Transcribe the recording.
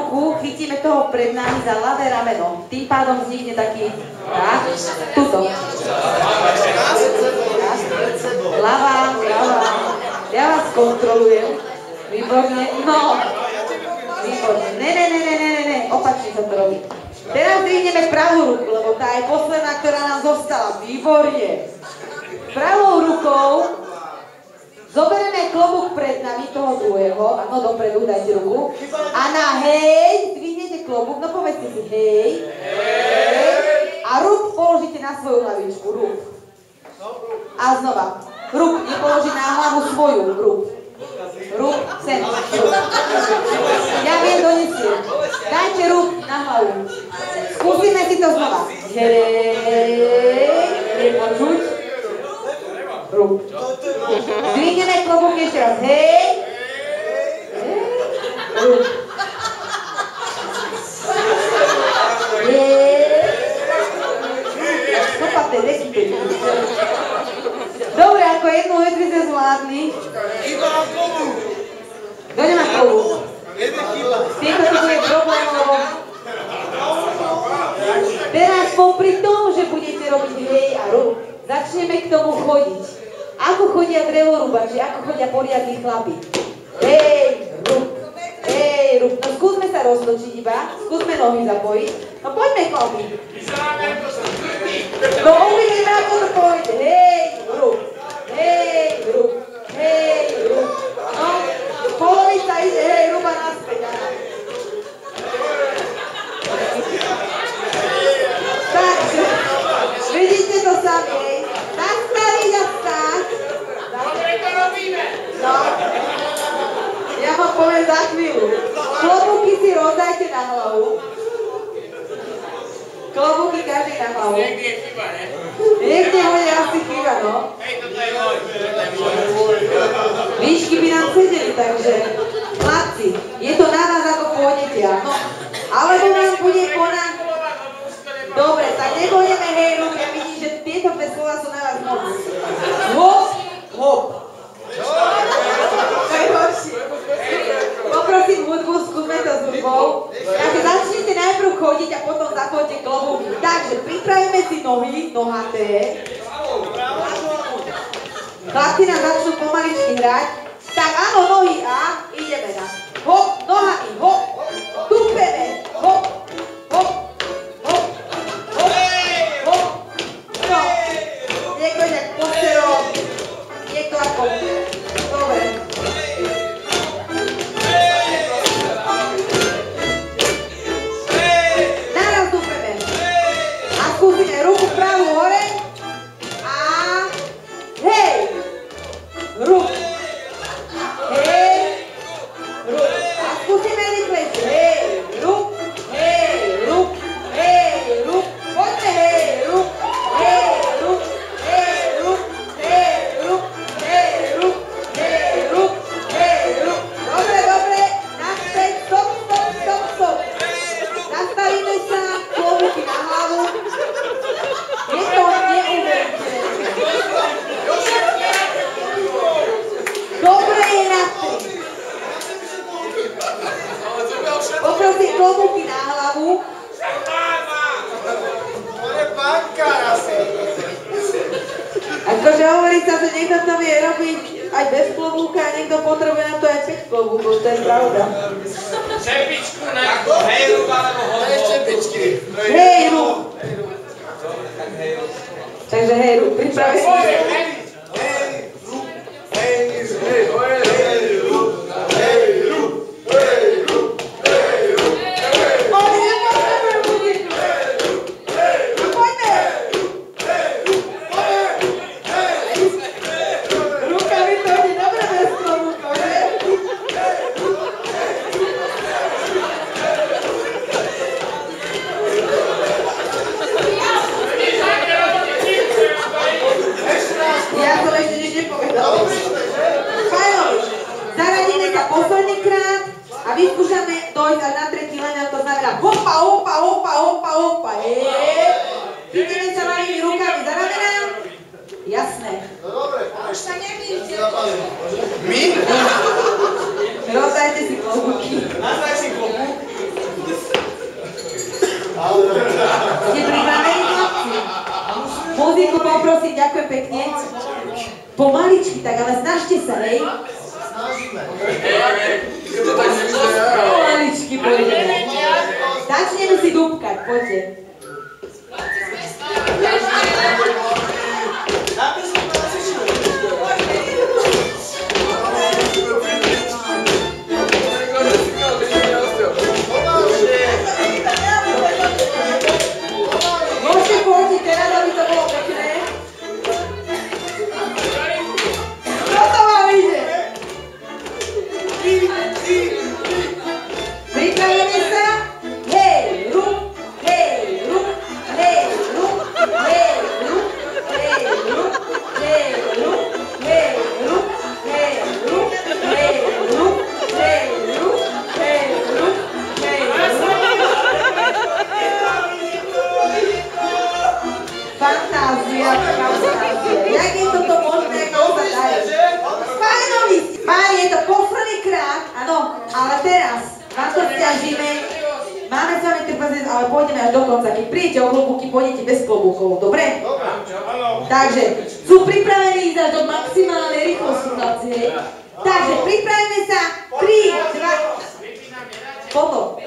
ruku chytíme toho pred nami za ľavé rameno. Tým pádom vznikne taký... Tak, tuto. Ľavá. Ja vás kontrolujem. Výborne. No. Výborne. Ne. Opačne sa to robí. Teraz vyjdeme pravú ruku, lebo tá je posledná, ktorá nám zostala. Výborne. Pravou rukou zoberieme klobúk pred nami toho druhého. Áno, dopredu, dajte ruku. A na hej, zdvihnete klobúk, no povedzte si hej. A rúk položíte na svoju hlavičku, rúk. A znova. Rúk nepoloží na hlavu svoju, rúk. Rúk, sem, rúk. Ja viem, donesiem. Dajte rúk na hlavu. Skúsime si to znova. Hej, nepočuť. Rúk. Zdvihneme klobúk ešte raz. Hej. Rúk. Stopate, desíte. Dobre, ako jednu vec by sme zvládli. Kto nemá klobúk? Týmto to bude problém, lebo... Teraz popri tom, že budete robiť hej a rúk, začneme k tomu chodiť. Ako chodia drevorúbači, ako chodia poriadni chlapi. Hej, rúk. Hej, rúk. No skúsme sa roztočiť iba, skúsme nohy zapojiť. No poďme, chlapi. No uvidíme, ako to pôjde. Hej, rúk. Hej, rúk. Hej, rúk. No, polovica ide, hej, rúba naspäť. Takže, vidíte to sami, hej. Nastaviť a stáť. Dobre to robíme. No. Ja vám poviem za chvíľu. Klobúky si rozdajte na hlavu. Klobúky každý na hlavu. Niekde je chyba, ne? Niekde bude asi chyba, no. Hej, toto je môj. Výšky by nám sedeli, takže chlapci, je to na nás, ako pôjdete, áno. Alebo nám bude konať... Dobre, tak nebudeme hej, rúk, ja vidím, že tieto dve slova sú na vás moc. Hop, hop. To je horšie. Poprosím hudbu, skúsme to s hudbou. Takže začnite najprv chodiť a potom zapojte klobúky. Takže pripravíme si nohy, nohaté. Chlapci nám začnú pomaličky hrať. Tak áno, nohy a ideme na hop, nohami, hop, tupeme, hop, hop, hop, hop, hop, no. Niekto ide k posterom, niekto ako, dobre. Naraz tupeme. A skúsime ruku pravú hore a hej, ruku. Hej, rúk. A skúsime rýchlejšie. Hej, rúk. Hej, rúk. Hej, rúk. Poďme, hej, rúk. Hej, rúk. Hej, rúk. Hej, rúk. Hej, rúk. Hej, rúk. Hej, rúk. Dobre, dobre. Naspäť. Stop. Nastavíme sa. Klobúky na hlavu. Je to neuveriteľné. Dobre je na to. Poprosím klobúky na hlavu. On je bankár asi. Akože hovorí sa, že niekto to vie robiť aj bez klobúka a niekto potrebuje na to aj 5 klobúkov, to je pravda. Čepičku na hej, rúk alebo hop. Hej, rúk. Takže hej, rúk, pripravi sa. A vyskúšame dojsť až na tretí len, to znamená hopa, hopa, hopa, hopa, hopa, Chytíme sa malými rukami za ramena. Jasné. No dobre. Už sa nemýlte. My? Rozdajte si klobúky. Nazdaj si klobúk. Ste pripravení, chlapci? Muziku poprosím, ďakujem pekne. Pomaličky, tak ale snažte sa, hej? Pomaličky, poďme. Začneme si dúbkať, poďte. Môžete fotiť teraz, aby to bolo pekné. Toto vám ide. Pripravíme sa. Hej, ruch, hej, ruch, hej, ruch, hej, ruch, hej, ruch, hej, ruch, hej, ruch, hej, ruch, hej, ruch, hej, ruch, hej, ruch, hej, ruch. Fantázia, fantázia. Jak je toto možné, ako sa dajú? Páni, je to posledný krát, áno, ale teraz vám to stiažíme. Máme s vami trpezlivé, ale pôjdeme až do konca. Keď prídete o klobúky, pôjdete bez klobúkov, dobre? Takže, sú pripravení ísť až do maximálnej rýchlosti, chlapci. Takže, pripravíme sa. 3, 2, potom.